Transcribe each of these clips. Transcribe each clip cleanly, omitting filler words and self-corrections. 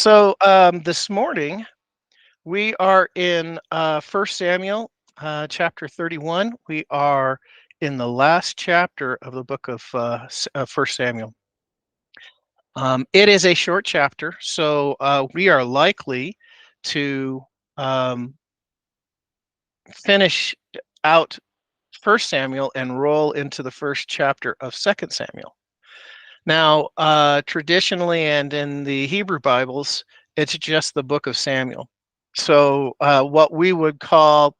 This morning we are in 1 Samuel chapter 31. We are in the last chapter of the book of 1 Samuel. It is a short chapter, so we are likely to um, finish out 1 Samuel and roll into the first chapter of 2 Samuel. Now, traditionally and in the Hebrew Bibles, it's just the book of Samuel. So what we would call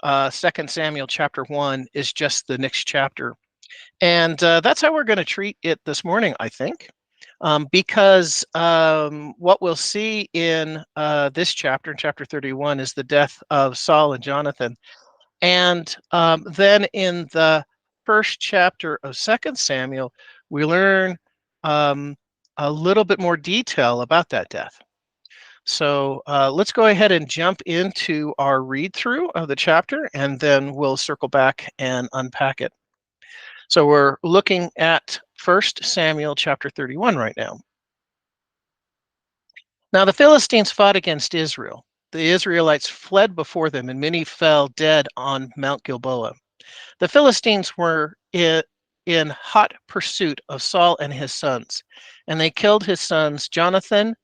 2 Samuel chapter 1 is just the next chapter. And that's how we're going to treat it this morning, I think, because what we'll see in this chapter, in chapter 31, is the death of Saul and Jonathan. And then in the first chapter of 2 Samuel, we learn a little bit more detail about that death. So let's go ahead and jump into our read through of the chapter, and then we'll circle back and unpack it. So we're looking at 1 Samuel chapter 31 right now. Now the Philistines fought against Israel. The Israelites fled before them, and many fell dead on Mount Gilboa. The Philistines were in hot pursuit of Saul and his sons, and they killed his sons Jonathan,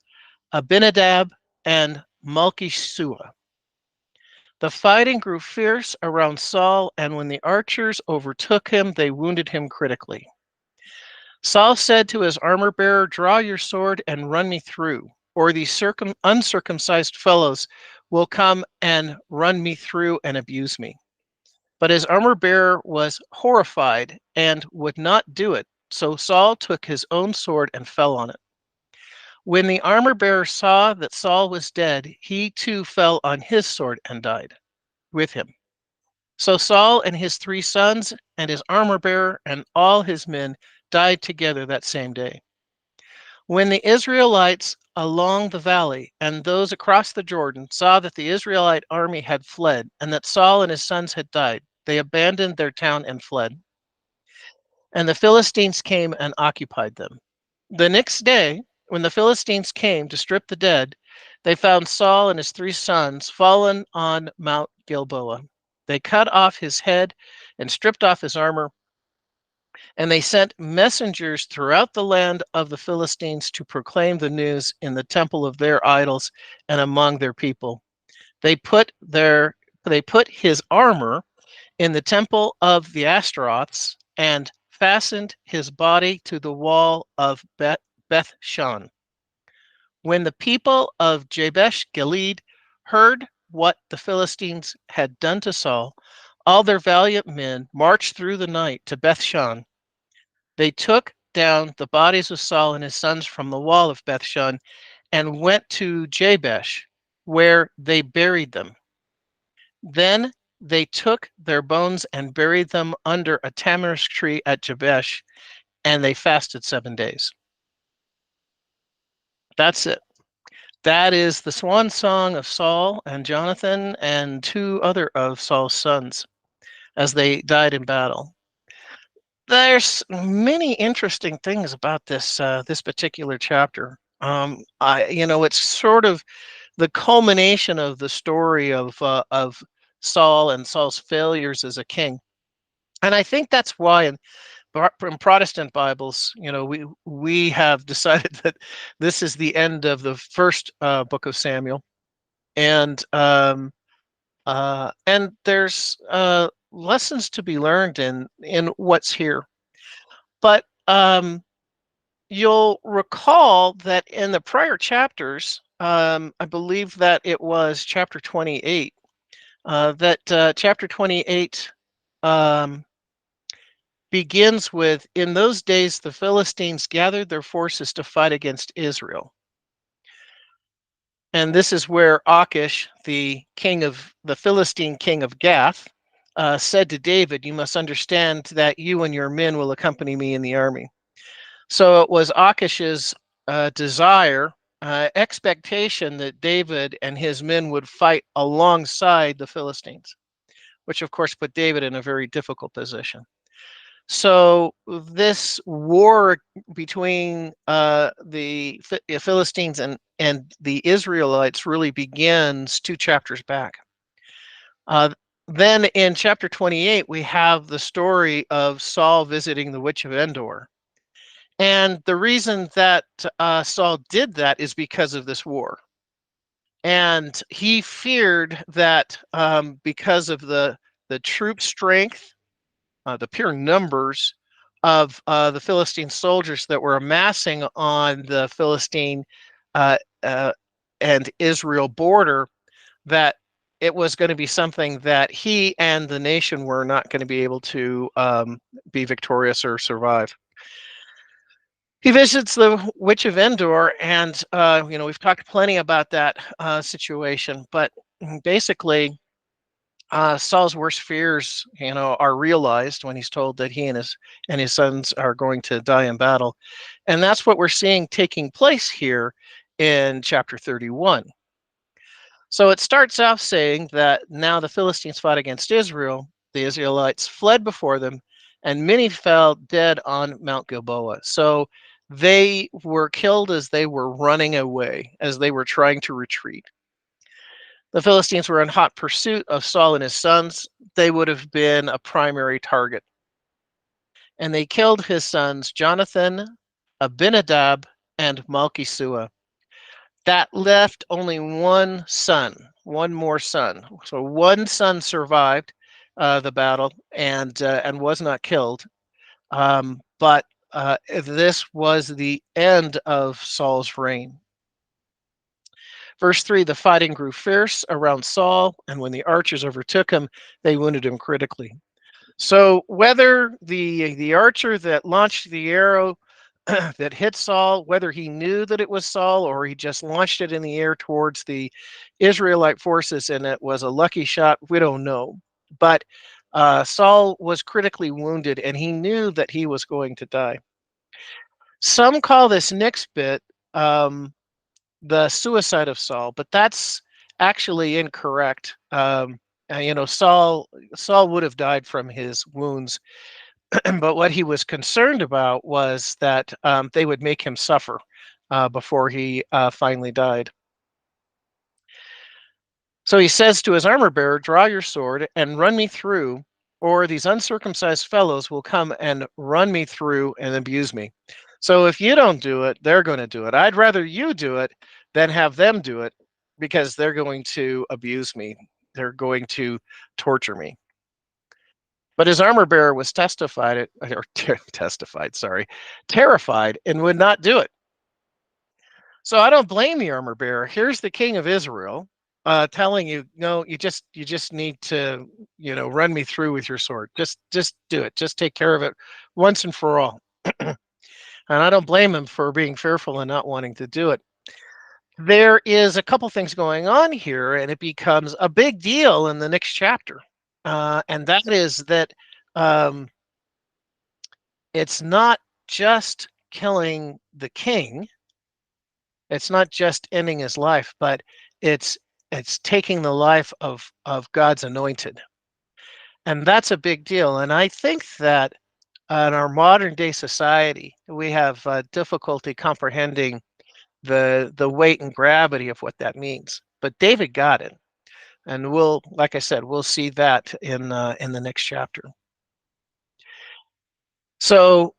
Abinadab, and Malchishua. The fighting grew fierce around Saul, and when the archers overtook him, they wounded him critically. Saul said to his armor bearer, "Draw your sword and run me through, or these uncircumcised fellows will come and run me through and abuse me." But his armor bearer was horrified and would not do it. So Saul took his own sword and fell on it. When the armor bearer saw that Saul was dead, he too fell on his sword and died with him. So Saul and his 3 sons and his armor bearer and all his men died together that same day. When the Israelites along the valley and those across the Jordan saw that the Israelite army had fled and that Saul and his sons had died, they abandoned their town and fled. And the Philistines came and occupied them. The next day, when the Philistines came to strip the dead, they found Saul and his 3 sons fallen on Mount Gilboa. They cut off his head and stripped off his armor, and they sent messengers throughout the land of the Philistines to proclaim the news in the temple of their idols and among their people. They put his armor in the temple of the Ashtaroths and fastened his body to the wall of Beth Shan. When the people of Jabesh Gilead heard what the Philistines had done to Saul, all their valiant men marched through the night to Beth Shan. They took down the bodies of Saul and his sons from the wall of Beth Shan and went to Jabesh, where they buried them. Then they took their bones and buried them under a tamarisk tree at Jabesh, and they fasted 7 days. That's it. That is the swan song of Saul and Jonathan and 2 other of Saul's sons as they died in battle. There's many interesting things about this particular chapter. It's sort of the culmination of the story of Saul and Saul's failures as a king. And I think that's why in Protestant Bibles, we have decided that this is the end of the first book of Samuel, and there's lessons to be learned in what's here. But you'll recall that in the prior chapters, I believe that it was chapter 28, that chapter 28 begins with, "In those days the Philistines gathered their forces to fight against Israel." And this is where Achish, the Philistine king of Gath, said to David, "You must understand that you and your men will accompany me in the army." So it was Achish's desire, expectation that David and his men would fight alongside the Philistines, which of course put David in a very difficult position. So this war between the Philistines and the Israelites really begins 2 chapters back. Then in chapter 28, we have the story of Saul visiting the witch of Endor. And the reason that Saul did that is because of this war. And he feared that because of the troop strength, the pure numbers of the Philistine soldiers that were amassing on the Philistine uh, uh, and Israel border, that it was going to be something that he and the nation were not going to be able to be victorious or survive. He visits the Witch of Endor, and we've talked plenty about that situation. But basically, Saul's worst fears, are realized when he's told that he and his sons are going to die in battle, and that's what we're seeing taking place here in chapter 31. So it starts off saying that now the Philistines fought against Israel, the Israelites fled before them, and many fell dead on Mount Gilboa. So they were killed as they were running away, as they were trying to retreat. The Philistines were in hot pursuit of Saul and his sons. They would have been a primary target. And they killed his sons, Jonathan, Abinadab, and Malchishua. That left only one son, one more son. So one son survived the battle and was not killed. But this was the end of Saul's reign. Verse 3, the fighting grew fierce around Saul, and when the archers overtook him, they wounded him critically. So whether the archer that launched the arrow that hit Saul, whether he knew that it was Saul or he just launched it in the air towards the Israelite forces and it was a lucky shot, we don't know. But Saul was critically wounded and he knew that he was going to die. Some call this next bit the suicide of Saul, but that's actually incorrect. Saul would have died from his wounds, but what he was concerned about was that they would make him suffer before he finally died. So he says to his armor bearer, "Draw your sword and run me through, or these uncircumcised fellows will come and run me through and abuse me. So if you don't do it, they're going to do it. I'd rather you do it than have them do it because they're going to abuse me. They're going to torture me." But his armor bearer was terrified and would not do it. So I don't blame the armor bearer. Here's the king of Israel telling you, no, you just need to, run me through with your sword. Just do it. Just take care of it once and for all. And I don't blame him for being fearful and not wanting to do it. There is a couple things going on here, and it becomes a big deal in the next chapter. And that is that um, it's not just killing the king. It's not just ending his life, but it's taking the life of God's anointed. And that's a big deal. And I think that in our modern day society, we have difficulty comprehending the weight and gravity of what that means. But David got it. And like I said, we'll see that in the next chapter. So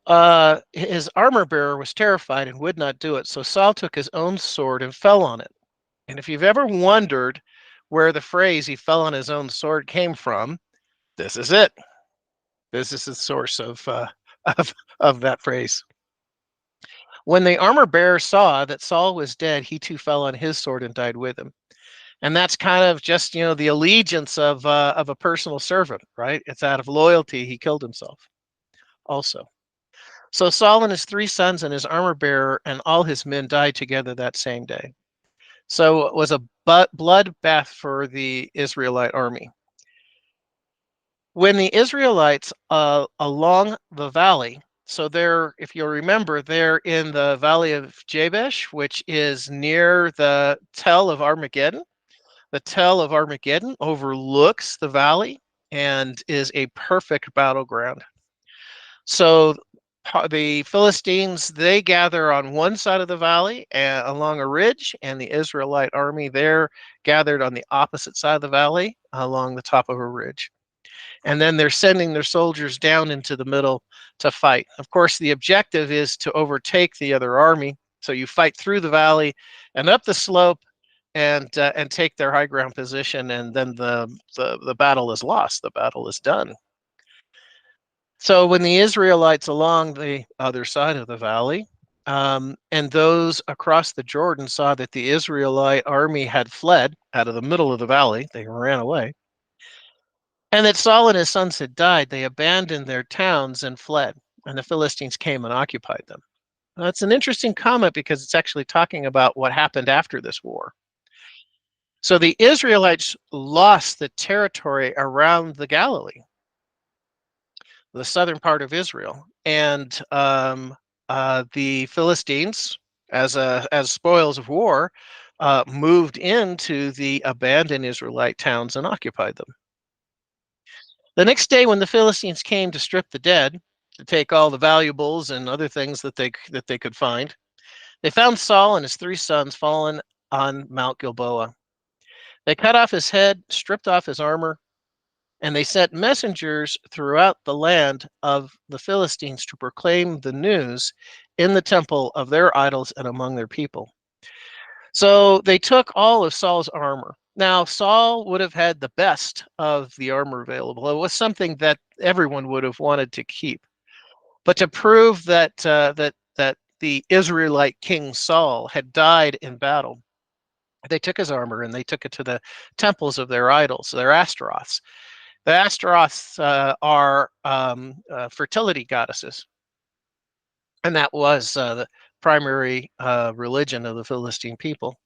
his armor bearer was terrified and would not do it. So Saul took his own sword and fell on it. And if you've ever wondered where the phrase "he fell on his own sword" came from, this is it. This is the source of, of that phrase. When the armor bearer saw that Saul was dead, he too fell on his sword and died with him. And that's kind of just the allegiance of a personal servant, right? It's out of loyalty he killed himself also. So Saul and his 3 sons and his armor bearer and all his men died together that same day. So it was a bloodbath for the Israelite army. When the Israelites along the valley, so if you'll remember, they're in the valley of Jabesh, which is near the Tell of Armageddon. The Tell of Armageddon overlooks the valley and is a perfect battleground. So the Philistines, they gather on one side of the valley along a ridge, and the Israelite army there gathered on the opposite side of the valley along the top of a ridge. And then they're sending their soldiers down into the middle to fight. Of course, the objective is to overtake the other army. So you fight through the valley and up the slope and take their high ground position, and then the battle is lost. The battle is done. So when the Israelites along the other side of the valley and those across the Jordan saw that the Israelite army had fled out of the middle of the valley, they ran away, and that Saul and his sons had died, they abandoned their towns and fled, and the Philistines came and occupied them. That's an interesting comment because it's actually talking about what happened after this war. So the Israelites lost the territory around the Galilee, the southern part of Israel, and the Philistines, as spoils of war, moved into the abandoned Israelite towns and occupied them. The next day, when the Philistines came to strip the dead, to take all the valuables and other things that they could find, they found Saul and his 3 sons fallen on Mount Gilboa. They cut off his head, stripped off his armor, and they sent messengers throughout the land of the Philistines to proclaim the news in the temple of their idols and among their people. So they took all of Saul's armor. Now, Saul would have had the best of the armor available. It was something that everyone would have wanted to keep. But to prove that the Israelite king Saul had died in battle, they took his armor and they took it to the temples of their idols, their Astaroths. The Astaroths are fertility goddesses, and that was the primary religion of the Philistine people.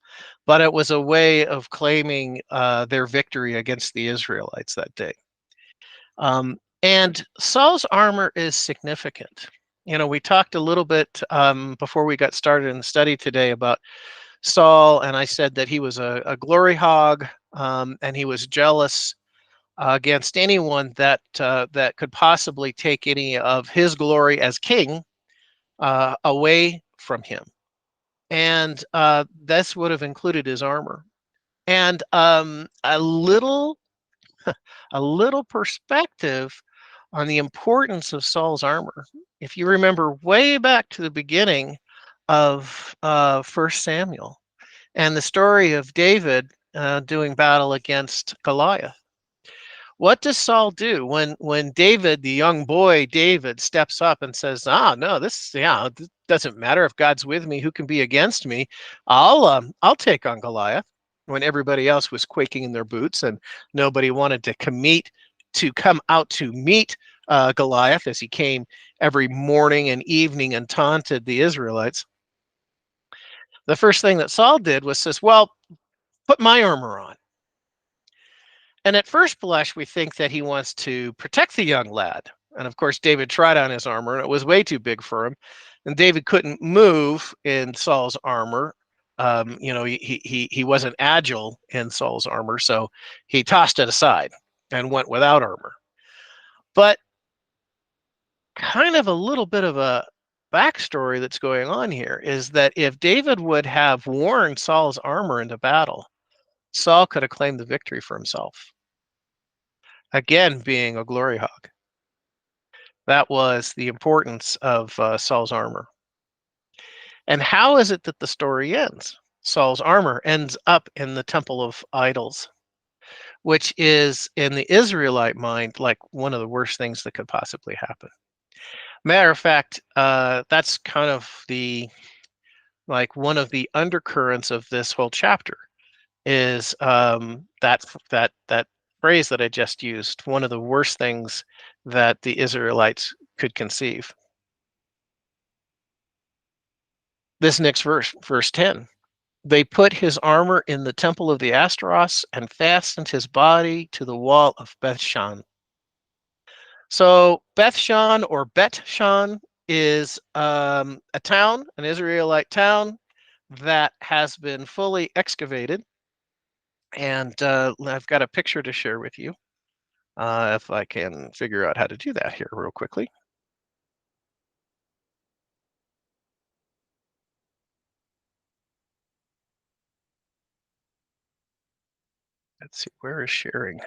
But it was a way of claiming their victory against the Israelites that day. And Saul's armor is significant. You know, we talked a little bit before we got started in the study today about Saul, and I said that he was a glory hog, and he was jealous against anyone that could possibly take any of his glory as king away from him. And this would have included his armor. And a little perspective on the importance of Saul's armor. If you remember way back to the beginning of 1 Samuel and the story of David doing battle against Goliath. What does Saul do when David, the young boy David, steps up and says, "Ah, no, this doesn't matter if God's with me. Who can be against me? I'll take on Goliath." When everybody else was quaking in their boots and nobody wanted to come out to meet Goliath as he came every morning and evening and taunted the Israelites. The first thing that Saul did was says, "Well, put my armor on." And at first blush, we think that he wants to protect the young lad. And of course, David tried on his armor and it was way too big for him. And David couldn't move in Saul's armor. He wasn't agile in Saul's armor, so he tossed it aside and went without armor. But kind of a little bit of a backstory that's going on here is that if David would have worn Saul's armor into battle, Saul could have claimed the victory for himself. Again, being a glory hog. That was the importance of Saul's armor. And how is it that the story ends? Saul's armor ends up in the temple of idols, which is in the Israelite mind like one of the worst things that could possibly happen. Matter of fact, that's kind of one of the undercurrents of this whole chapter is that phrase that I just used, one of the worst things that the Israelites could conceive. This next verse 10. They put his armor in the temple of the Astaroths and fastened his body to the wall of Bethshan. So Bethshan or Bet-Shan is a town, an Israelite town that has been fully excavated. And I've got a picture to share with you if I can figure out how to do that here real quickly. Let's see, where is sharing?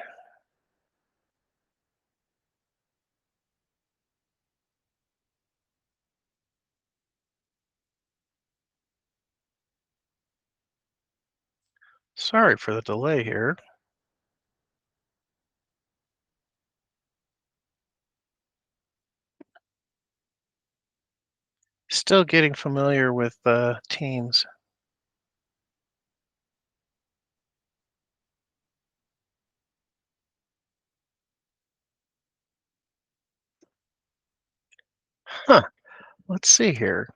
Sorry for the delay here. Still getting familiar with Teams. Huh. Let's see here.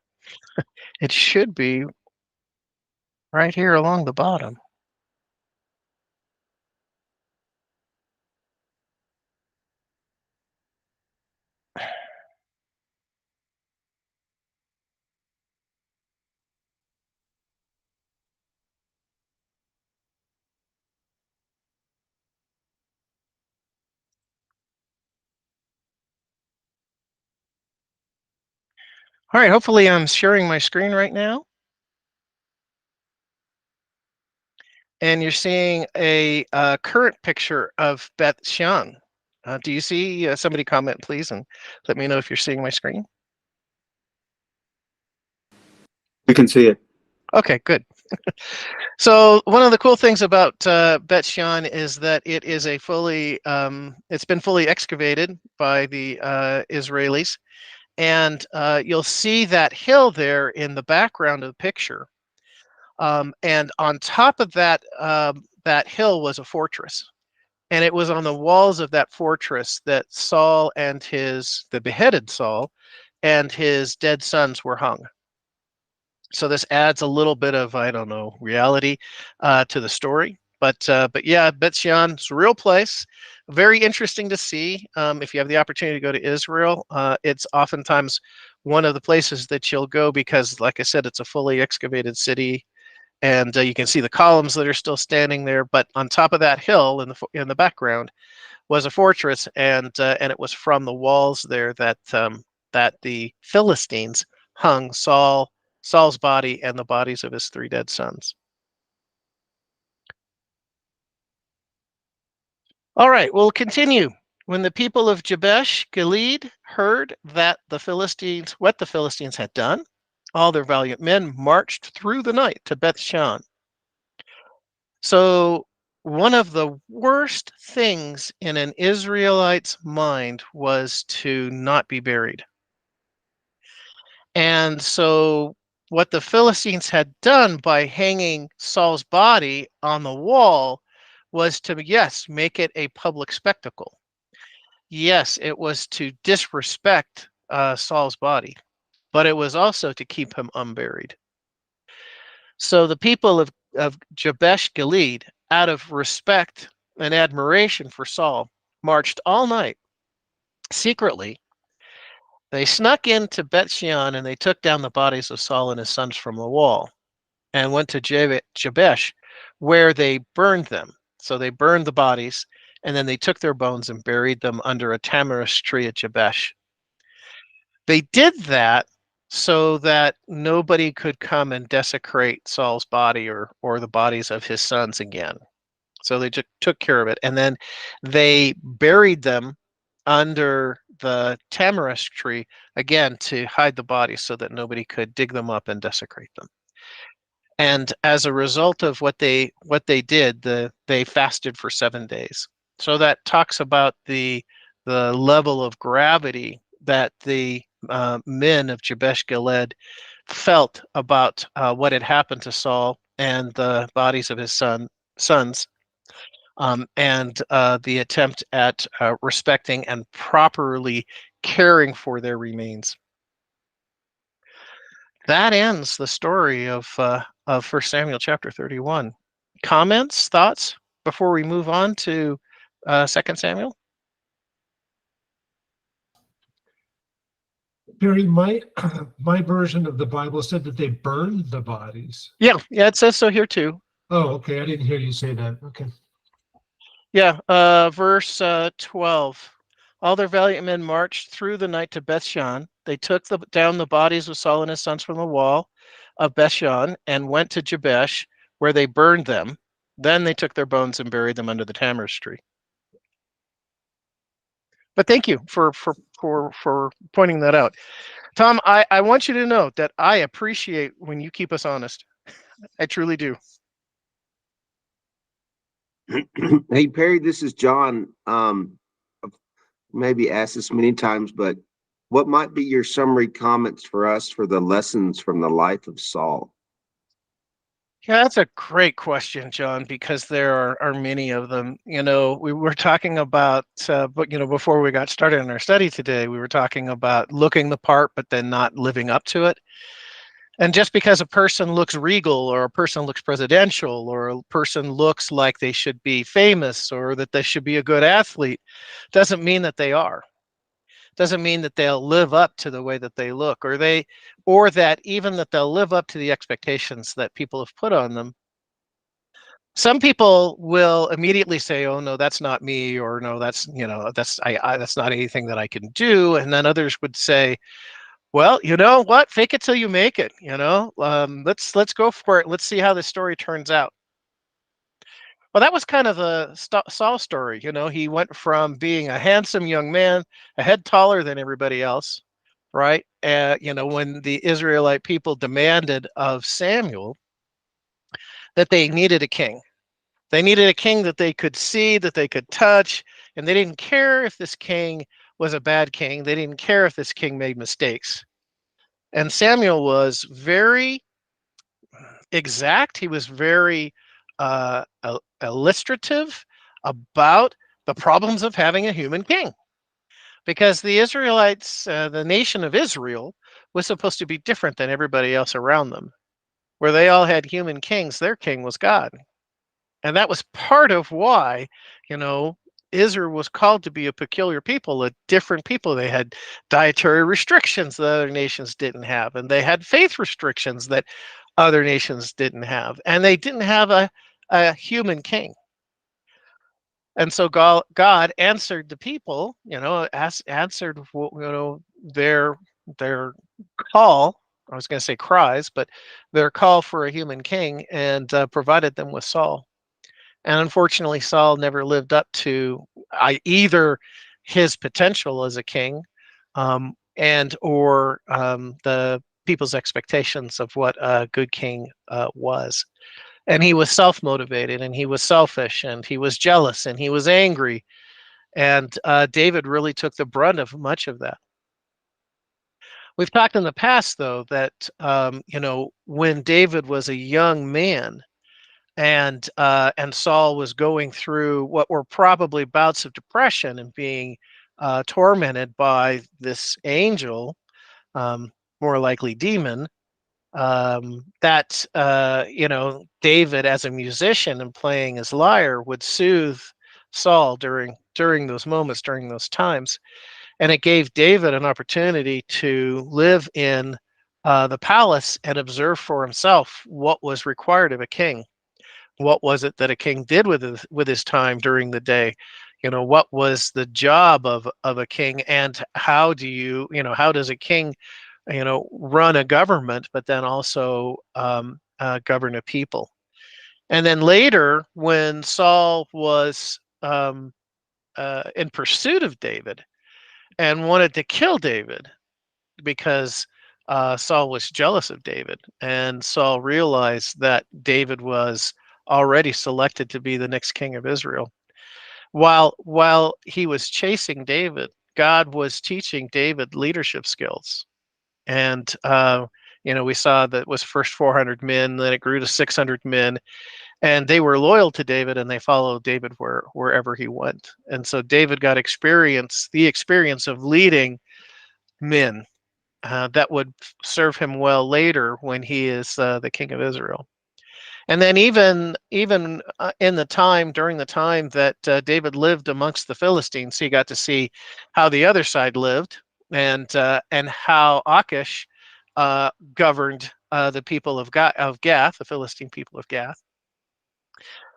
It should be right here along the bottom. All right, hopefully I'm sharing my screen right now. And you're seeing a current picture of Beth Xian. Do you see somebody comment, please, and let me know if you're seeing my screen? We can see it. Okay, good. So one of the cool things about Bet Xian is that it is a fully, it's been fully excavated by the Israelis, and you'll see that hill there in the background of the picture. And on top of that, that hill was a fortress. And it was on the walls of that fortress that Saul and the beheaded Saul and his dead sons were hung. So this adds a little bit of, I don't know, reality to the story. But yeah, Bet Shean's a real place. Very interesting to see. If you have the opportunity to go to Israel, it's oftentimes one of the places that you'll go because, like I said, it's a fully excavated city, and you can see the columns that are still standing there. But on top of that hill in the background was a fortress, and it was from the walls there that the Philistines hung Saul's body and the bodies of his 3 dead sons. All right, we'll continue. When the people of Jabesh Gilead heard that what the Philistines had done, all their valiant men marched through the night to Beth Shan. So one of the worst things in an Israelite's mind was to not be buried. And so what the Philistines had done by hanging Saul's body on the wall was to, yes, make it a public spectacle. Yes, it was to disrespect Saul's body, but it was also to keep him unburied. So the people of Jabesh Gilead, out of respect and admiration for Saul, marched all night secretly. They snuck into Bet Shean and they took down the bodies of Saul and his sons from the wall and went to Jabesh, where they burned them. So they burned the bodies, and then they took their bones and buried them under a tamarisk tree at Jabesh. They did that so that nobody could come and desecrate Saul's body or the bodies of his sons again. So they just took care of it. And then they buried them under the tamarisk tree again to hide the bodies so that nobody could dig them up and desecrate them. And as a result of what they did, they fasted for 7 days. So that talks about the level of gravity that the men of Jabesh Gilead felt about what had happened to Saul and the bodies of his sons, and the attempt at respecting and properly caring for their remains. That ends the story of 1 Samuel chapter 31. Comments, thoughts before we move on to 2 Samuel? Barry, my version of the Bible said that they burned the bodies. Yeah, it says so here too. Oh, okay. I didn't hear you say that. Okay. Yeah, verse 12. All their valiant men marched through the night to Bethshan. They took down the bodies of Saul and his sons from the wall of Bethshan and went to Jabesh, where they burned them Then they took their bones and buried them under the tamarisk tree. But thank you for pointing that out. Tom, I want you to know that I appreciate when you keep us honest. I truly do. Hey Perry, this is John. I've maybe asked this many times, but what might be your summary comments for us for the lessons from the life of Saul? Yeah, that's a great question, John, because there are many of them. We were talking about, but before we got started in our study today, we were talking about looking the part, but then not living up to it. And just because a person looks regal or a person looks presidential or a person looks like they should be famous or that they should be a good athlete doesn't mean that they are. Doesn't mean that they'll live up to the way that they look or that even that they'll live up to the expectations that people have put on them. Some people will immediately say, "Oh no, that's not me," or "No, that's that's not anything that I can do." And then others would say, well, you know what? Fake it till you make it. Let's go for it. Let's see how this story turns out. Well, that was kind of the Saul story. He went from being a handsome young man, a head taller than everybody else, right? When the Israelite people demanded of Samuel that they needed a king, they needed a king that they could see, that they could touch, and they didn't care if this king was a bad king. They didn't care if this king made mistakes. And Samuel was very exact. He was very illustrative about the problems of having a human king. Because the Israelites, the nation of Israel, was supposed to be different than everybody else around them. Where they all had human kings, their king was God. And that was part of why, you know, Israel was called to be a peculiar people, a different people. They had dietary restrictions that other nations didn't have, and they had faith restrictions that other nations didn't have, and they didn't have a human king. And so God answered the people, answered their call. I was going to say cries, but their call for a human king, and provided them with Saul. And unfortunately, Saul never lived up to either his potential as a king, and or the people's expectations of what a good king was. And he was self-motivated, and he was selfish, and he was jealous, and he was angry. And David really took the brunt of much of that. We've talked in the past, though, that when David was a young man, and Saul was going through what were probably bouts of depression and being tormented by this angel, more likely demon. That David, as a musician and playing his lyre, would soothe Saul during those moments, during those times, and it gave David an opportunity to live in the palace and observe for himself what was required of a king. What was it that a king did with his time during the day? What was the job of a king, and how does a king run a government, but then also govern a people? And then later, when Saul was in pursuit of David and wanted to kill David because Saul was jealous of David, and Saul realized that David was already selected to be the next king of Israel. While he was chasing David, God was teaching David leadership skills. And we saw that it was first 400 men, then it grew to 600 men, and they were loyal to David, and they followed David wherever he went. And so David got the experience of leading men that would serve him well later when he is the king of Israel. And then even during the time that David lived amongst the Philistines, he got to see how the other side lived, and how Achish governed the people of Gath, the Philistine people of Gath.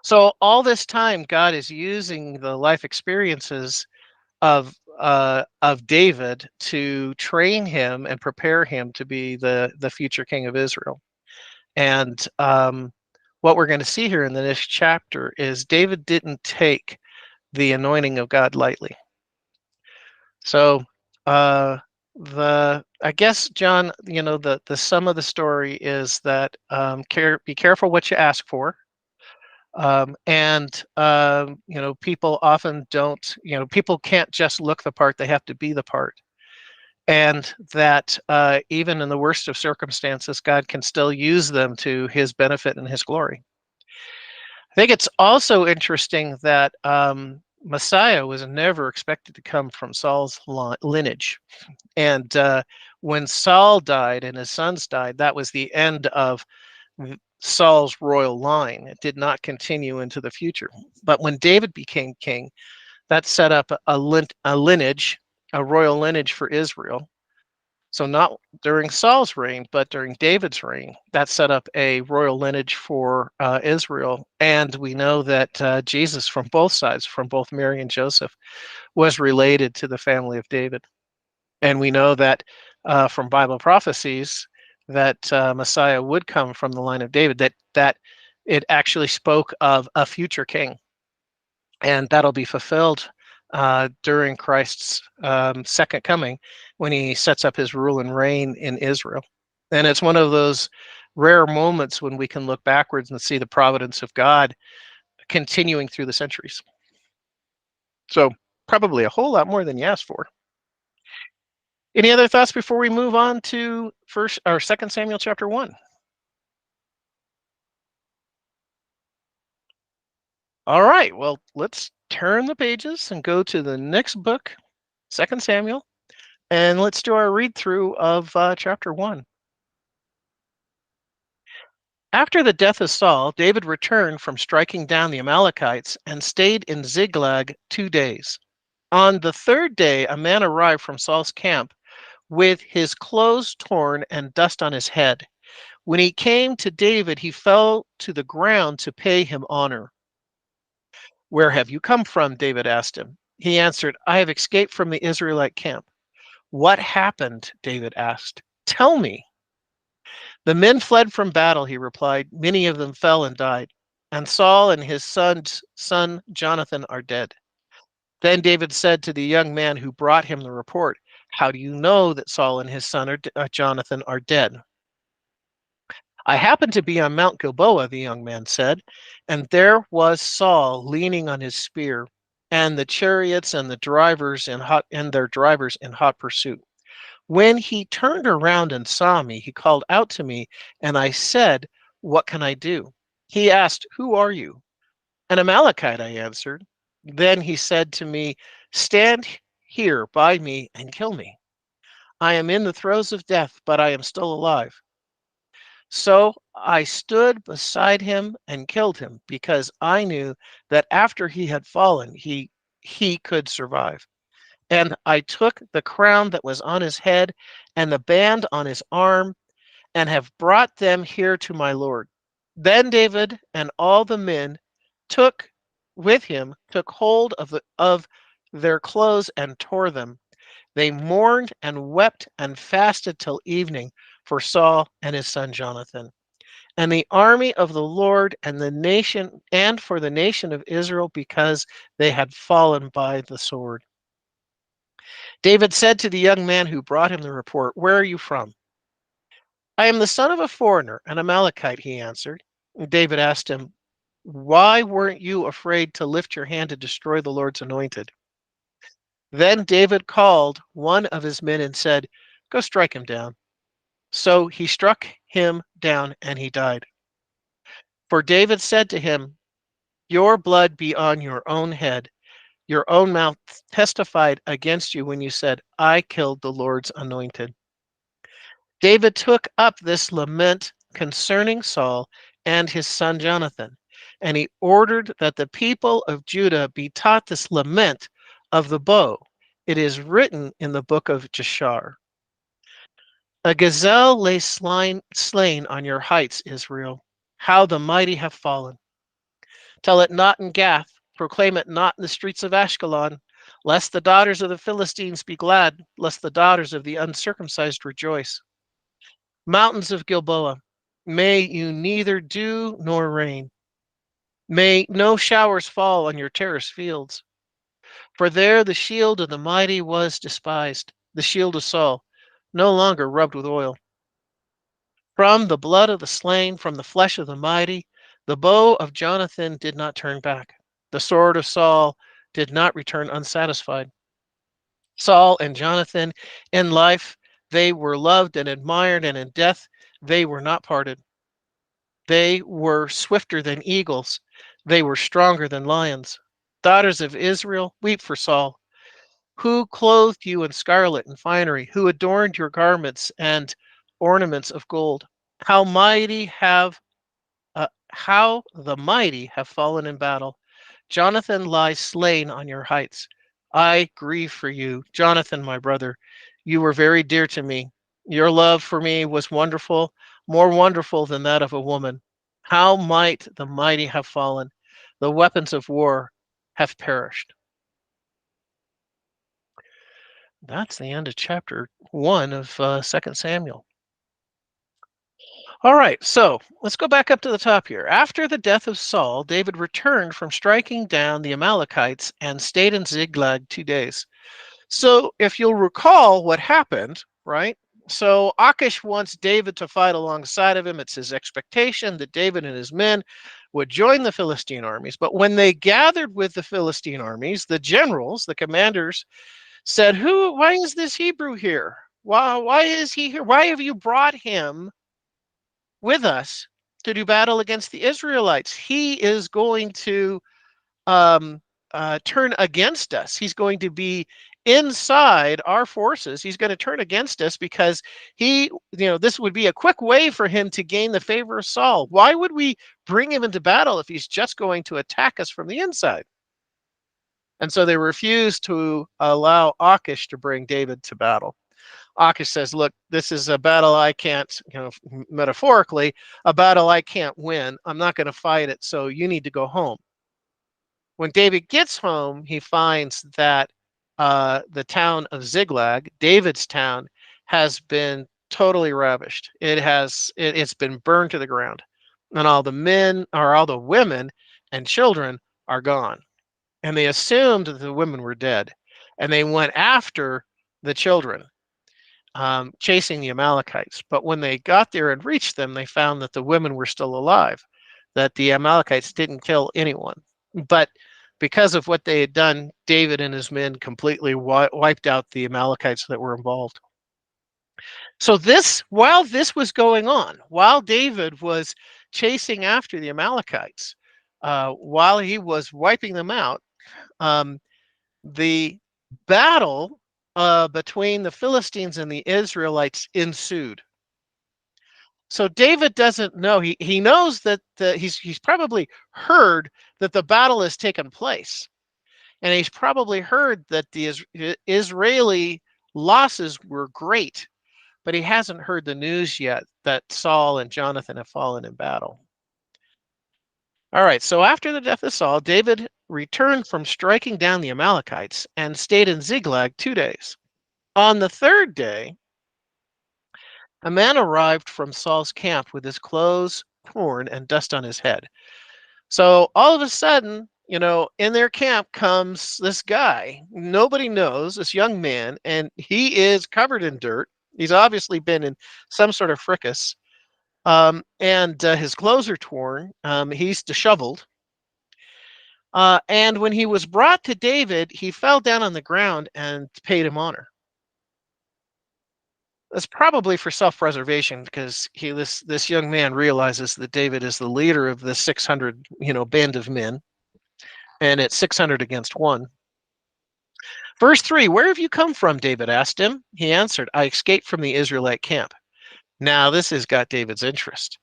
So all this time, God is using the life experiences of David to train him and prepare him to be the future king of Israel. And what we're going to see here in the next chapter is David didn't take the anointing of God lightly. So I guess, John, the sum of the story is that be careful what you ask for. And people often don't, people can't just look the part, they have to be the part. And that even in the worst of circumstances, God can still use them to his benefit and his glory. I think it's also interesting that Messiah was never expected to come from Saul's lineage. And when Saul died and his sons died, that was the end of Saul's royal line. It did not continue into the future. But when David became king, that set up a lineage, a royal lineage for Israel. So not during Saul's reign, but during David's reign, that set up a royal lineage for Israel. And we know that Jesus, from both sides, from both Mary and Joseph, was related to the family of David. And we know that from Bible prophecies that Messiah would come from the line of David, that it actually spoke of a future king. And that'll be fulfilled during Christ's second coming when he sets up his rule and reign in Israel. And it's one of those rare moments when we can look backwards and see the providence of God continuing through the centuries. So probably a whole lot more than you asked for. Any other thoughts before we move on to 2 Samuel chapter 1? All right, well, let's turn the pages and go to the next book, 2 Samuel, and let's do our read through of chapter 1. After the death of Saul, David returned from striking down the Amalekites and stayed in Ziklag 2 days. On the third day, a man arrived from Saul's camp with his clothes torn and dust on his head. When he came to David, he fell to the ground to pay him honor. "Where have you come from?" David asked him. He answered, "I have escaped from the Israelite camp." "What happened?" David asked. "Tell me." "The men fled from battle," he replied. "Many of them fell and died. And Saul and his son Jonathan are dead." Then David said to the young man who brought him the report, "How do you know that Saul and his son Jonathan are dead?" "I happened to be on Mount Gilboa," the young man said, "and there was Saul leaning on his spear, and the chariots and their drivers in hot pursuit. When he turned around and saw me, he called out to me, and I said, 'What can I do?' He asked, 'Who are you?' 'An Amalekite,' I answered. Then he said to me, 'Stand here by me and kill me. I am in the throes of death, but I am still alive.' So I stood beside him and killed him, because I knew that after he had fallen, he could survive. And I took the crown that was on his head and the band on his arm, and have brought them here to my lord." Then David and all the men took took hold of their clothes and tore them. They mourned and wept and fasted till evening for Saul and his son Jonathan, and the army of the Lord and the nation, and for the nation of Israel, because they had fallen by the sword. David said to the young man who brought him the report, "Where are you from?" "I am the son of a foreigner, an Amalekite," he answered. David asked him, "Why weren't you afraid to lift your hand to destroy the Lord's anointed?" Then David called one of his men and said, "Go strike him down." So he struck him down and he died. For David said to him, "Your blood be on your own head. Your own mouth testified against you when you said, 'I killed the Lord's anointed.'" David took up this lament concerning Saul and his son Jonathan, and he ordered that the people of Judah be taught this lament of the bow. It is written in the book of Jashar. "A gazelle lay slain on your heights, Israel. How the mighty have fallen. Tell it not in Gath, proclaim it not in the streets of Ashkelon, lest the daughters of the Philistines be glad, lest the daughters of the uncircumcised rejoice. Mountains of Gilboa, May you neither dew nor rain. May no showers fall on your terrace fields. For there the shield of the mighty was despised, the shield of Saul, no longer rubbed with oil. From the blood of the slain, from the flesh of the mighty, the bow of Jonathan did not turn back. The sword of Saul did not return unsatisfied. Saul and Jonathan, in life, they were loved and admired, and in death, they were not parted. They were swifter than eagles. They were stronger than lions. Daughters of Israel, weep for Saul. Who clothed you in scarlet and finery? Who adorned your garments and ornaments of gold? How the mighty have fallen in battle. Jonathan lies slain on your heights. I grieve for you, Jonathan, my brother. You were very dear to me. Your love for me was wonderful, more wonderful than that of a woman. How might the mighty have fallen? The weapons of war have perished. That's the end of chapter 1 of 2 Samuel. All right, so let's go back up to the top here. After the death of Saul, David returned from striking down the Amalekites and stayed in Ziklag 2 days. So if you'll recall what happened, right? So Achish wants David to fight alongside of him. It's his expectation that David and his men would join the Philistine armies. But when they gathered with the Philistine armies, the generals, the commanders, said, why is this Hebrew here? Why is he here? Why have you brought him with us to do battle against the Israelites? He is going to turn against us. He's going to be inside our forces. He's going to turn against us because this would be a quick way for him to gain the favor of Saul. Why would we bring him into battle if he's just going to attack us from the inside? And so they refused to allow Achish to bring David to battle. Achish says, look, this is a battle I can't, metaphorically, a battle I can't win. I'm not going to fight it, so you need to go home. When David gets home, he finds that the town of Ziklag, David's town, has been totally ravished. It's been burned to the ground, and all the women and children are gone. And they assumed that the women were dead, and they went after the children, chasing the Amalekites. But when they got there and reached them, they found that the women were still alive, that the Amalekites didn't kill anyone. But because of what they had done, David and his men completely wiped out the Amalekites that were involved. So while this was going on, while David was chasing after the Amalekites, while he was wiping them out, the battle between the Philistines and the Israelites ensued. So David doesn't know. He knows that he's probably heard that the battle has taken place, and he's probably heard that the Israeli losses were great, but he hasn't heard the news yet that Saul and Jonathan have fallen in battle. All right, so after the death of Saul, David returned from striking down the Amalekites and stayed in Ziklag 2 days. On the third day, a man arrived from Saul's camp with his clothes torn and dust on his head. So all of a sudden, in their camp comes this guy. Nobody knows, this young man, and he is covered in dirt. He's obviously been in some sort of fracas. And his clothes are torn. He's disheveled. And when he was brought to David, he fell down on the ground and paid him honor. That's probably for self-preservation, because this young man realizes that David is the leader of the 600 band of men, and it's 600 against 1. Verse 3, where have you come from? David asked him. He answered, I escaped from the Israelite camp. Now this has got David's interest.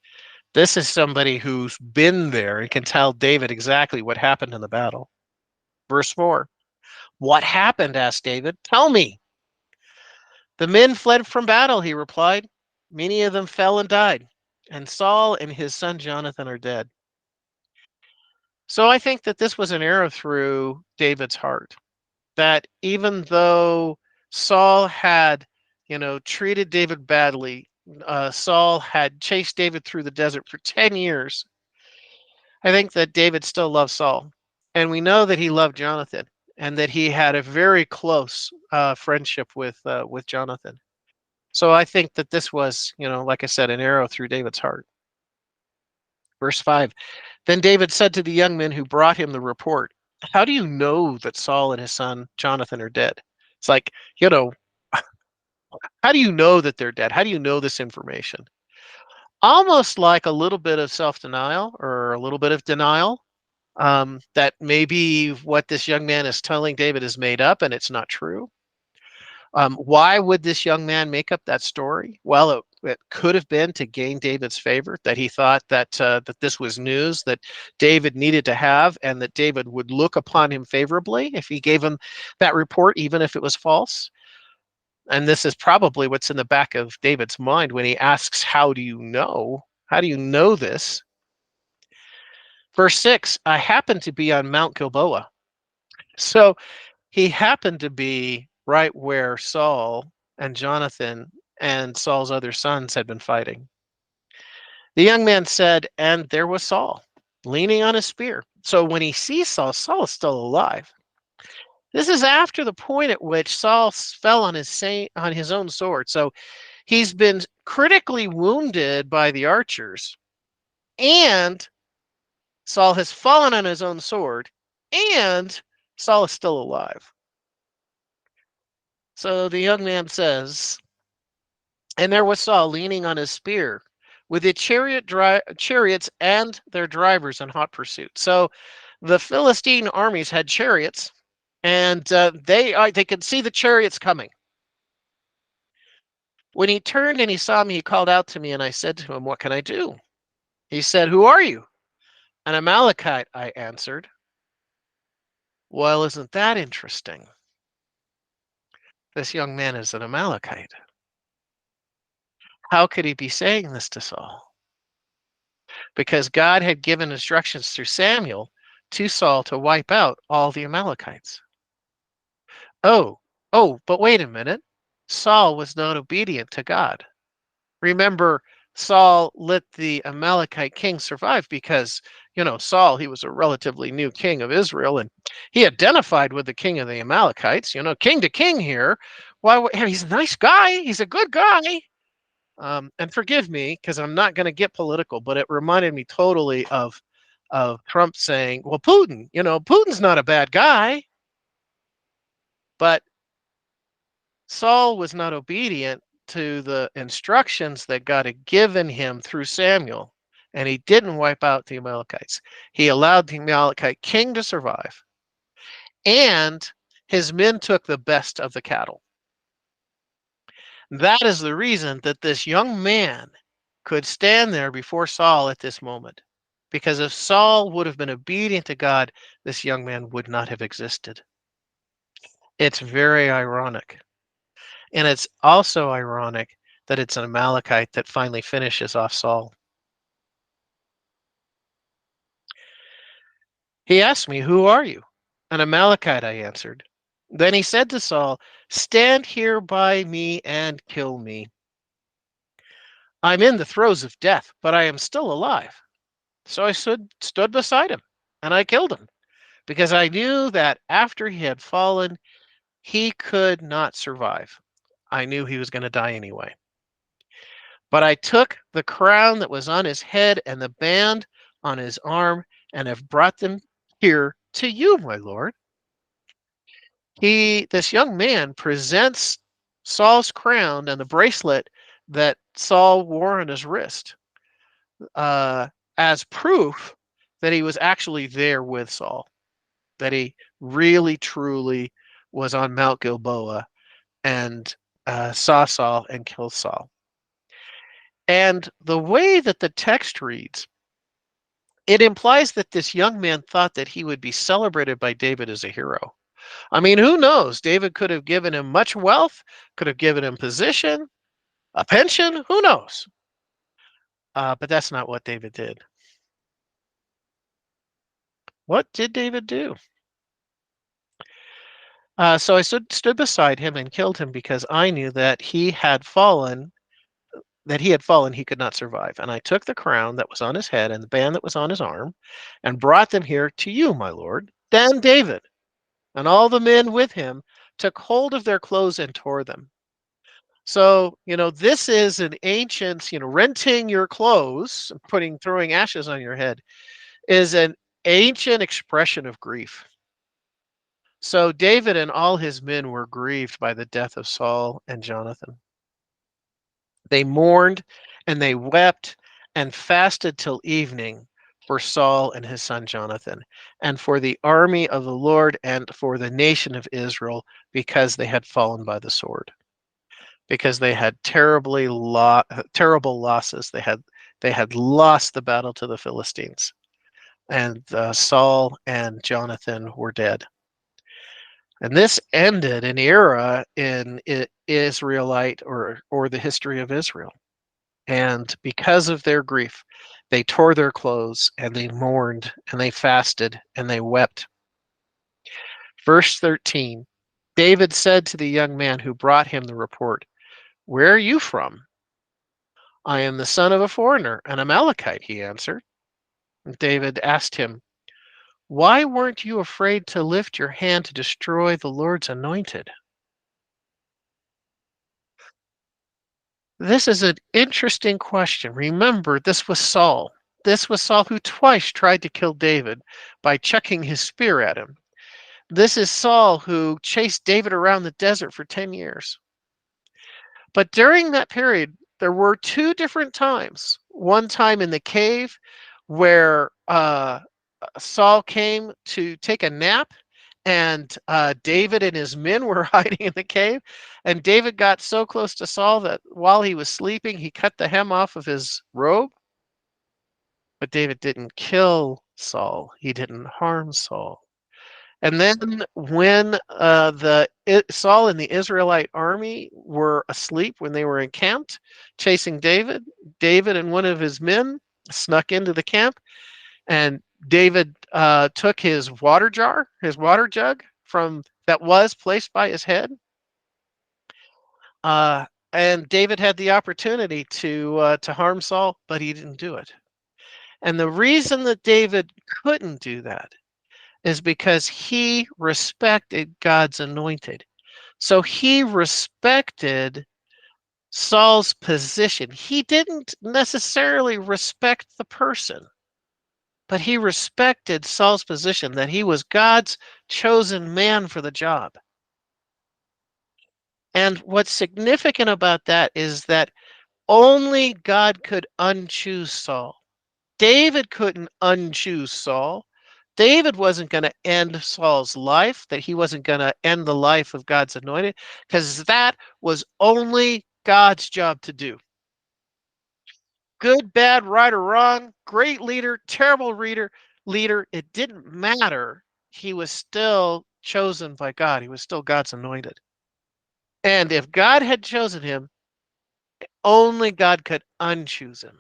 This is somebody who's been there and can tell David exactly what happened in the battle. Verse 4, what happened? Asked David. Tell me. The men fled from battle, he replied. Many of them fell and died, and Saul and his son Jonathan are dead. So I think that this was an arrow through David's heart, that even though Saul had, treated David badly, Saul had chased David through the desert for 10 years, I think that David still loved Saul. And we know that he loved Jonathan and that he had a very close friendship with Jonathan. So I think that this was, like I said, an arrow through David's heart. Verse 5. Then David said to the young men who brought him the report, "How do you know that Saul and his son Jonathan are dead?" It's like, how do you know that they're dead? How do you know this information? Almost like a little bit of self-denial or a little bit of denial, that maybe what this young man is telling David is made up and it's not true. Why would this young man make up that story? Well, it could have been to gain David's favor, that he thought that this was news that David needed to have, and that David would look upon him favorably if he gave him that report, even if it was false. And this is probably what's in the back of David's mind when he asks, "How do you know? How do you know this?" Verse 6, I happened to be on Mount Gilboa. So he happened to be right where Saul and Jonathan and Saul's other sons had been fighting. The young man said, and there was Saul, leaning on his spear. So when he sees Saul, Saul is still alive. This is after the point at which Saul fell on his own sword. So he's been critically wounded by the archers, and Saul has fallen on his own sword, and Saul is still alive. So the young man says, and there was Saul leaning on his spear with the chariots and their drivers in hot pursuit. So the Philistine armies had chariots, and they could see the chariots coming. When he turned and he saw me, he called out to me, and I said to him, "What can I do?" He said, "Who are you?" "An Amalekite," I answered. Well, isn't that interesting? This young man is an Amalekite. How could he be saying this to Saul? Because God had given instructions through Samuel to Saul to wipe out all the Amalekites. Oh, but wait a minute. Saul was not obedient to God. Remember, Saul let the Amalekite king survive because, Saul, he was a relatively new king of Israel, and he identified with the king of the Amalekites, king to king here. Why? He's a nice guy. He's a good guy. And forgive me, because I'm not going to get political, but it reminded me totally of Trump saying, "Well, Putin, Putin's not a bad guy," but Saul was not obedient to the instructions that God had given him through Samuel, and he didn't wipe out the Amalekites. He allowed the Amalekite king to survive, and his men took the best of the cattle. That is the reason that this young man could stand there before Saul at this moment. Because if Saul would have been obedient to God, this young man would not have existed. It's very ironic. And it's also ironic that it's an Amalekite that finally finishes off Saul. He asked me, "Who are you?" "An Amalekite," I answered. Then he said to Saul, "Stand here by me and kill me. I'm in the throes of death, but I am still alive." So I stood beside him, and I killed him, because I knew that after he had fallen, he could not survive. I knew he was going to die anyway. But I took the crown that was on his head and the band on his arm, and have brought them here to you, my lord. This young man, presents Saul's crown and the bracelet that Saul wore on his wrist, as proof that he was actually there with Saul, that he really, truly was on Mount Gilboa and saw Saul and killed Saul. And the way that the text reads, it implies that this young man thought that he would be celebrated by David as a hero. I mean, who knows? David could have given him much wealth, could have given him position, a pension, who knows? But that's not what David did. What did David do? So I stood beside him and killed him because I knew that he had fallen that he had fallen, he could not survive. And I took the crown that was on his head and the band that was on his arm and brought them here to you, my lord. Then David and all the men with him took hold of their clothes and tore them. So, this is an ancient, renting your clothes, throwing ashes on your head is an ancient expression of grief. So David and all his men were grieved by the death of Saul and Jonathan. They mourned and they wept and fasted till evening for Saul and his son Jonathan, and for the army of the Lord and for the nation of Israel, because they had fallen by the sword, because they had terrible losses. They had lost the battle to the Philistines, and Saul and Jonathan were dead. And this ended an era in Israelite or the history of Israel. And because of their grief, they tore their clothes and they mourned and they fasted and they wept. Verse 13, David said to the young man who brought him the report, "Where are you from?" "I am the son of a foreigner, an Amalekite," he answered. And David asked him, "Why weren't you afraid to lift your hand to destroy the Lord's anointed?" This is an interesting question. Remember, this was Saul. This was Saul who twice tried to kill David by chucking his spear at him. This is Saul who chased David around the desert for 10 years. But during that period, there were two different times. One time in the cave where Saul came to take a nap, and David and his men were hiding in the cave. And David got so close to Saul that while he was sleeping, he cut the hem off of his robe. But David didn't kill Saul. He didn't harm Saul. And then when Saul and the Israelite army were asleep, when they were encamped chasing David, David and one of his men snuck into the camp, and David took his water jug from that was placed by his head, and David had the opportunity to harm Saul, but he didn't do it. And the reason that David couldn't do that is because he respected God's anointed. So he respected Saul's position. He didn't necessarily respect the person, but he respected Saul's position, that he was God's chosen man for the job. And what's significant about that is that only God could unchoose Saul. David couldn't unchoose Saul. David wasn't going to end Saul's life, that he wasn't going to end the life of God's anointed, because that was only God's job to do. Good, bad, right, or wrong, great leader, terrible leader, it didn't matter. He was still chosen by God. He was still God's anointed. And if God had chosen him, only God could unchoose him.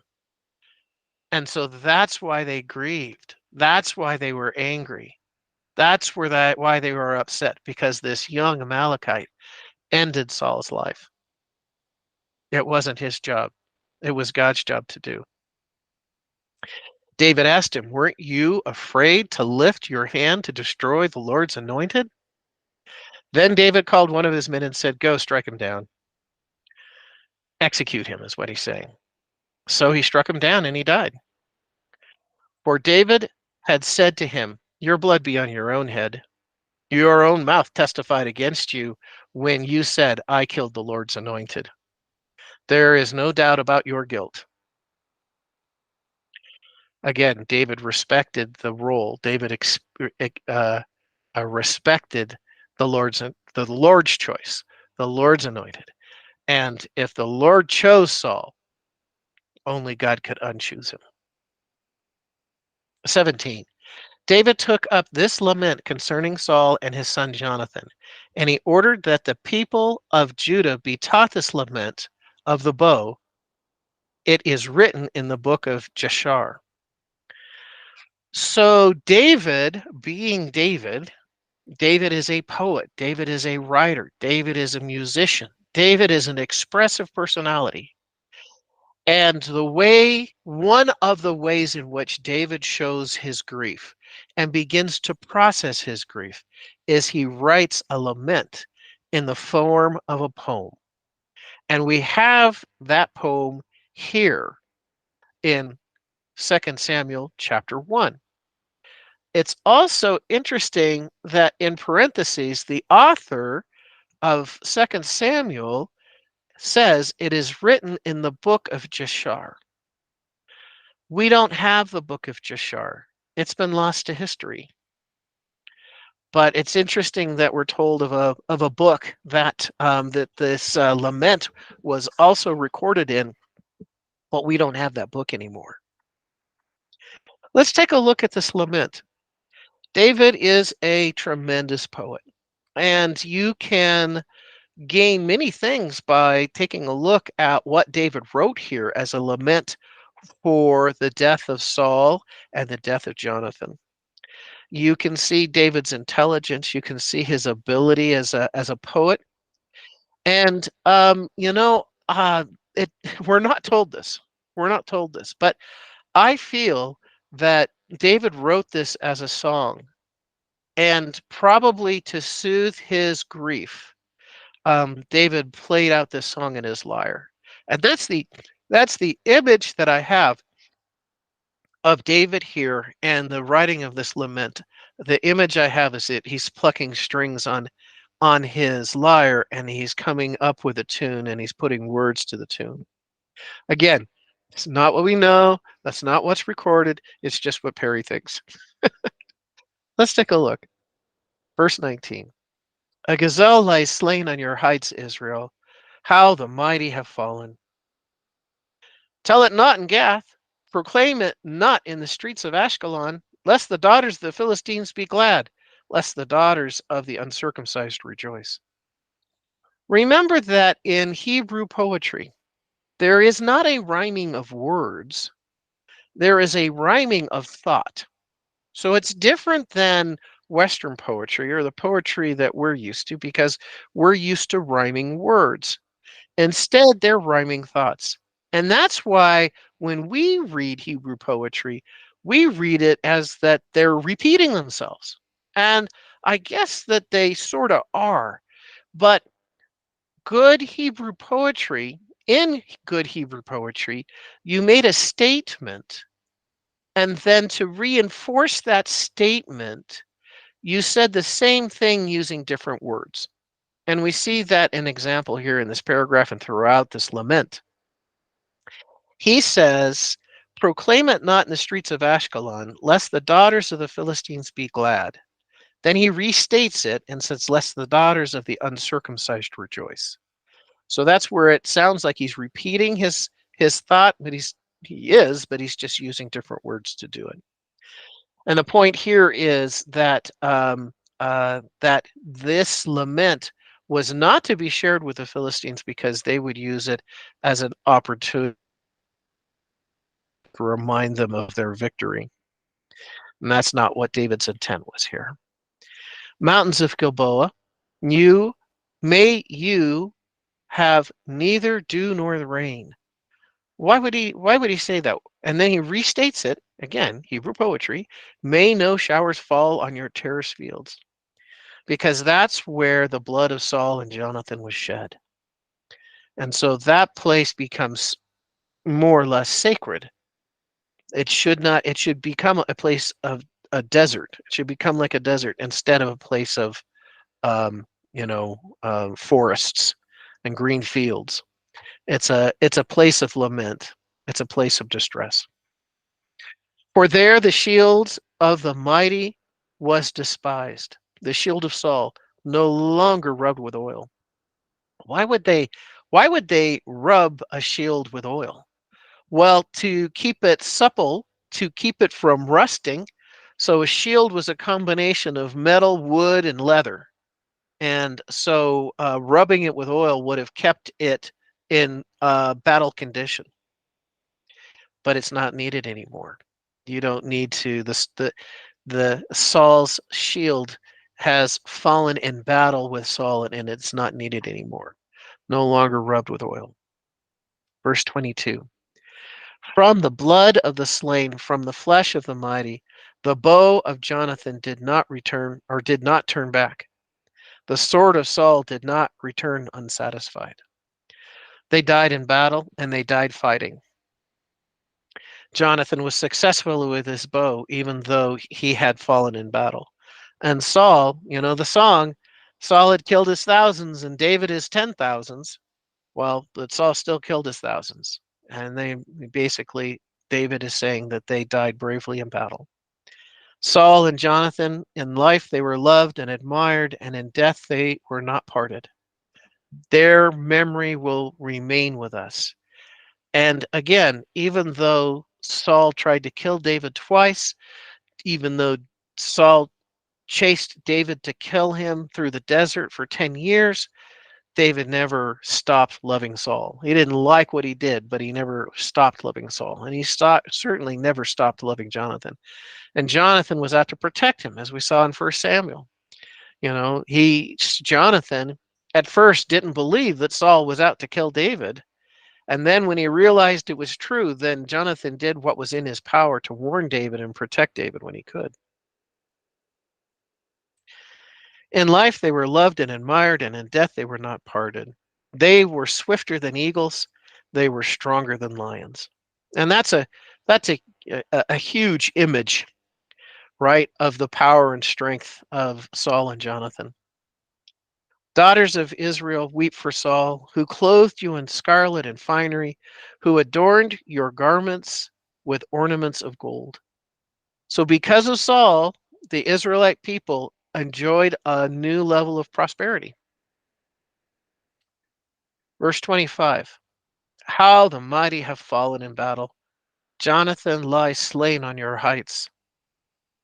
And so that's why they grieved. That's why they were angry. That's why they were upset, because this young Amalekite ended Saul's life. It wasn't his job. It was God's job to do. David asked him, "Weren't you afraid to lift your hand to destroy the Lord's anointed?" Then David called one of his men and said, "Go, strike him down. Execute him," is what he's saying. So he struck him down and he died. For David had said to him, "Your blood be on your own head. Your own mouth testified against you when you said, 'I killed the Lord's anointed.' There is no doubt about your guilt." Again, David respected the role. David respected the Lord's choice, the Lord's anointed. And if the Lord chose Saul, only God could unchoose him. 17. David took up this lament concerning Saul and his son Jonathan, and he ordered that the people of Judah be taught this lament of the bow. It is written in the book of Jashar. So David, being David is a poet. David is a writer. David is a musician. David is an expressive personality. And one of the ways in which David shows his grief and begins to process his grief is he writes a lament in the form of a poem. And we have that poem here in 2 Samuel chapter 1. It's also interesting that in parentheses, the author of 2 Samuel says it is written in the book of Jashar. We don't have the book of Jashar. It's been lost to history. But it's interesting that we're told of a book that that this lament was also recorded in, but we don't have that book anymore. Let's take a look at this lament. David is a tremendous poet, and you can gain many things by taking a look at what David wrote here as a lament for the death of Saul and the death of Jonathan. You can see David's intelligence. You can see his ability as a poet. And it we're not told this. We're not told this, but I feel that David wrote this as a song, and probably to soothe his grief. David played out this song in his lyre, and that's the image that I have of David here and the writing of this lament. The image I have is that he's plucking strings on his lyre, and he's coming up with a tune, and he's putting words to the tune. Again, it's not what we know. That's not what's recorded. It's just what Perry thinks. Let's take a look. Verse 19. A gazelle lies slain on your heights, Israel. How the mighty have fallen. Tell it not in Gath. Proclaim it not in the streets of Ashkelon, lest the daughters of the Philistines be glad, lest the daughters of the uncircumcised rejoice. Remember that in Hebrew poetry, there is not a rhyming of words, there is a rhyming of thought. So it's different than Western poetry or the poetry that we're used to, because we're used to rhyming words. Instead, they're rhyming thoughts. And that's why when we read Hebrew poetry, we read it as that they're repeating themselves. And I guess that they sort of are. But good Hebrew poetry, in good Hebrew poetry, you made a statement, and then to reinforce that statement, you said the same thing using different words. And we see that an example here in this paragraph and throughout this lament. He says, proclaim it not in the streets of Ashkelon, lest the daughters of the Philistines be glad. Then he restates it and says, lest the daughters of the uncircumcised rejoice. So that's where it sounds like he's repeating his thought, but he's just using different words to do it. And the point here is that that this lament was not to be shared with the Philistines because they would use it as an opportunity to remind them of their victory. And that's not what David's intent was here. Mountains of Gilboa, may you have neither dew nor the rain. Why would he say that? And then he restates it again, Hebrew poetry, may no showers fall on your terrace fields. Because that's where the blood of Saul and Jonathan was shed. And so that place becomes more or less sacred. It should become a place of a desert. It should become like a desert instead of a place of forests and green fields. It's a place of lament. It's a place of distress. For there the shield of the mighty was despised. The shield of Saul no longer rubbed with oil. Why would they rub a shield with oil? Well, to keep it supple, to keep it from rusting. So a shield was a combination of metal, wood, and leather. And so rubbing it with oil would have kept it in battle condition. But it's not needed anymore. You don't need to. The Saul's shield has fallen in battle with Saul, and it's not needed anymore. No longer rubbed with oil. Verse 22. From the blood of the slain, from the flesh of the mighty, the bow of Jonathan did not return or did not turn back. The sword of Saul did not return unsatisfied. They died in battle and they died fighting. Jonathan was successful with his bow, even though he had fallen in battle. And Saul, you know the song, Saul had killed his thousands and David his 10,000s. Well, but Saul still killed his thousands. And they basically, David is saying that they died bravely in battle. Saul and Jonathan, in life they were loved and admired, and in death they were not parted. Their memory will remain with us. And again, even though Saul tried to kill David twice, even though Saul chased David to kill him through the desert for 10 years, David never stopped loving Saul. He didn't like what he did, but he never stopped loving Saul. And he certainly never stopped loving Jonathan. And Jonathan was out to protect him, as we saw in 1 Samuel. Jonathan at first didn't believe that Saul was out to kill David. And then when he realized it was true, then Jonathan did what was in his power to warn David and protect David when he could. In life, they were loved and admired, and in death, they were not parted. They were swifter than eagles. They were stronger than lions. And that's a huge image, right, of the power and strength of Saul and Jonathan. Daughters of Israel, weep for Saul, who clothed you in scarlet and finery, who adorned your garments with ornaments of gold. So because of Saul, the Israelite people enjoyed a new level of prosperity. Verse 25, how the mighty have fallen in battle. Jonathan lies slain on your heights.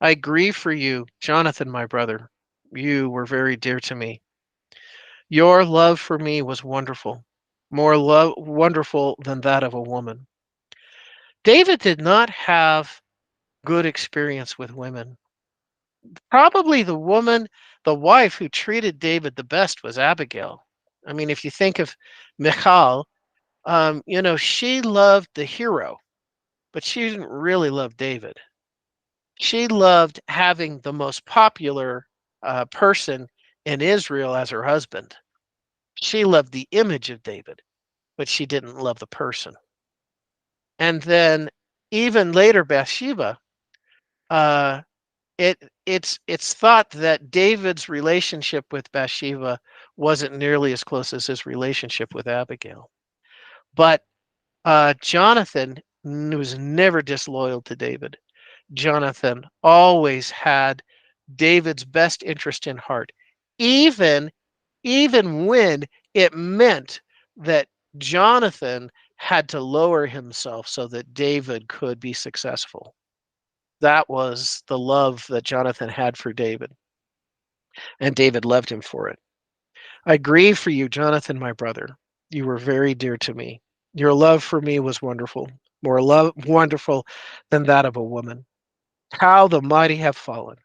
I grieve for you, Jonathan, my brother. You were very dear to me. Your love for me was wonderful, more wonderful than that of a woman. David did not have good experience with women. Probably the wife who treated David the best was Abigail. I mean, if you think of Michal, she loved the hero, but she didn't really love David. She loved having the most popular person in Israel as her husband. She loved the image of David, but she didn't love the person. And then even later, Bathsheba, uh, it's thought that David's relationship with Bathsheba wasn't nearly as close as his relationship with Abigail. But Jonathan was never disloyal to David. Jonathan always had David's best interest in heart, even when it meant that Jonathan had to lower himself so that David could be successful. That was the love that Jonathan had for David, and David loved him for it. I grieve for you, Jonathan, my brother. You were very dear to me. Your love for me was wonderful, more wonderful than that of a woman. How the mighty have fallen.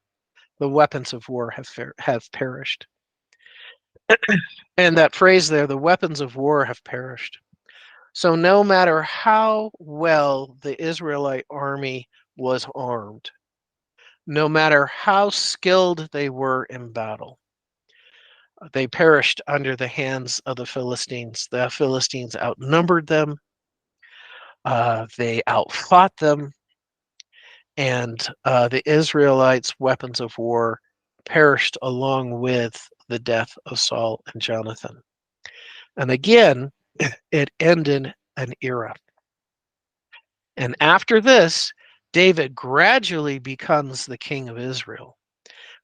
The weapons of war have perished. And that phrase there, the weapons of war have perished. So no matter how well the Israelite army was armed, no matter how skilled they were in battle, they perished under the hands of the Philistines. The Philistines outnumbered them, they outfought them, and the Israelites' weapons of war perished along with the death of Saul and Jonathan. And again, it ended an era. And after this, David gradually becomes the king of Israel.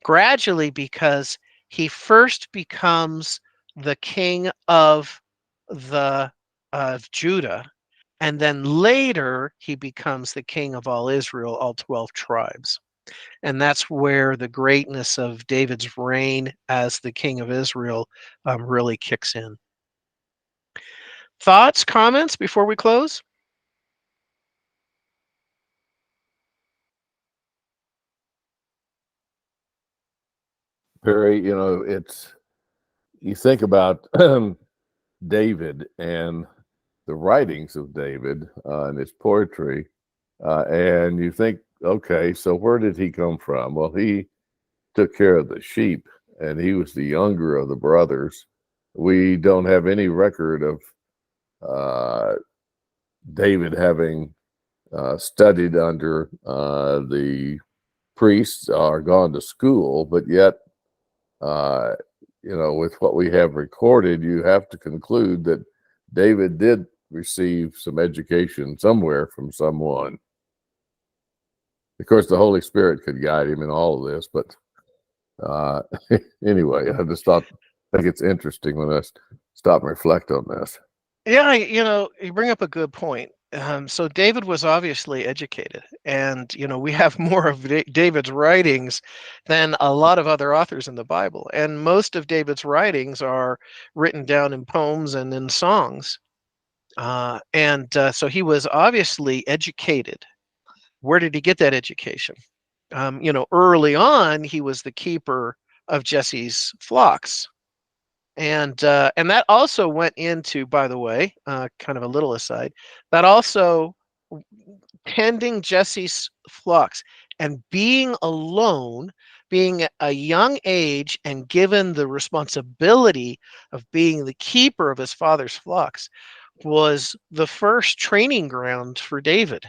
Gradually, because he first becomes the king of Judah, and then later he becomes the king of all Israel, all 12 tribes. And that's where the greatness of David's reign as the king of Israel really kicks in. Thoughts, comments before we close? Perry, it's you think about David and the writings of David and his poetry, and you think, okay, so where did he come from? Well, he took care of the sheep, and he was the younger of the brothers. We don't have any record of David having studied under the priests or gone to school, but yet, with what we have recorded, you have to conclude that David did receive some education somewhere from someone. Of course, the Holy Spirit could guide him in all of this, but anyway, I just think it's interesting when I stop and reflect on this. Yeah, you bring up a good point. So David was obviously educated, and we have more of David's writings than a lot of other authors in the Bible, and most of David's writings are written down in poems and in songs, so he was obviously educated. Where did he get that education? Early on, he was the keeper of Jesse's flocks. And that also went into, by the way, kind of a little aside, that also tending Jesse's flocks and being alone, being a young age and given the responsibility of being the keeper of his father's flocks was the first training ground for David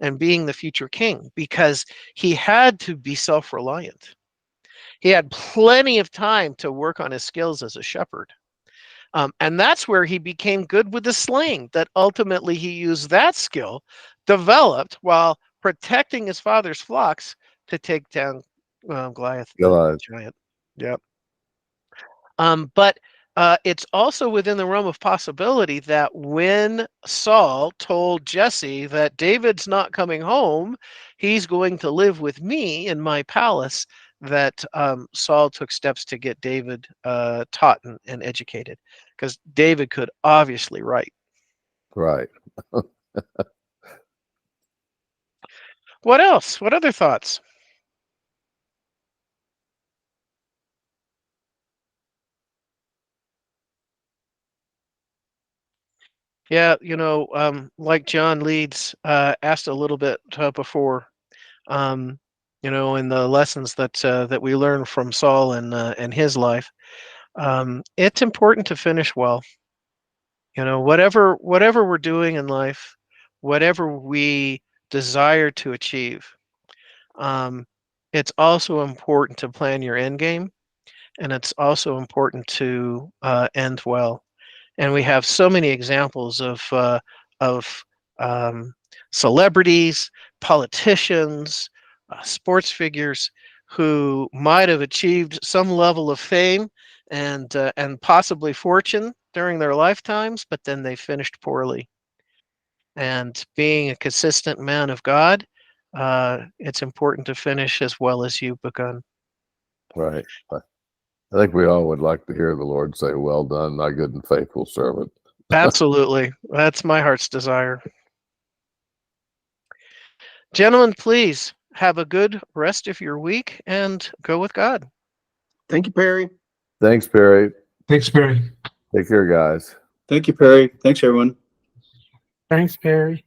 and being the future king, because he had to be self-reliant. He had plenty of time to work on his skills as a shepherd. And that's where he became good with the sling, that ultimately he used that skill developed while protecting his father's flocks to take down Goliath, the giant. Yep. But it's also within the realm of possibility that when Saul told Jesse that David's not coming home, he's going to live with me in my palace, that Saul took steps to get David taught and educated, because David could obviously write. Right. What else? What other thoughts? Yeah, like John Leeds asked a little bit before, in the lessons that we learn from Saul and his life. It's important to finish well. Whatever we're doing in life, whatever we desire to achieve, it's also important to plan your end game, and it's also important to end well. And we have so many examples of celebrities, politicians, sports figures who might have achieved some level of fame and possibly fortune during their lifetimes, but then they finished poorly. And being a consistent man of God, it's important to finish as well as you've begun. Right. I think we all would like to hear the Lord say, "Well done, my good and faithful servant." Absolutely. That's my heart's desire. Gentlemen, please have a good rest of your week and go with God. Thank you, Perry. Thanks, Perry. Thanks, Perry. Take care, guys. Thank you, Perry. Thanks, everyone. Thanks, Perry.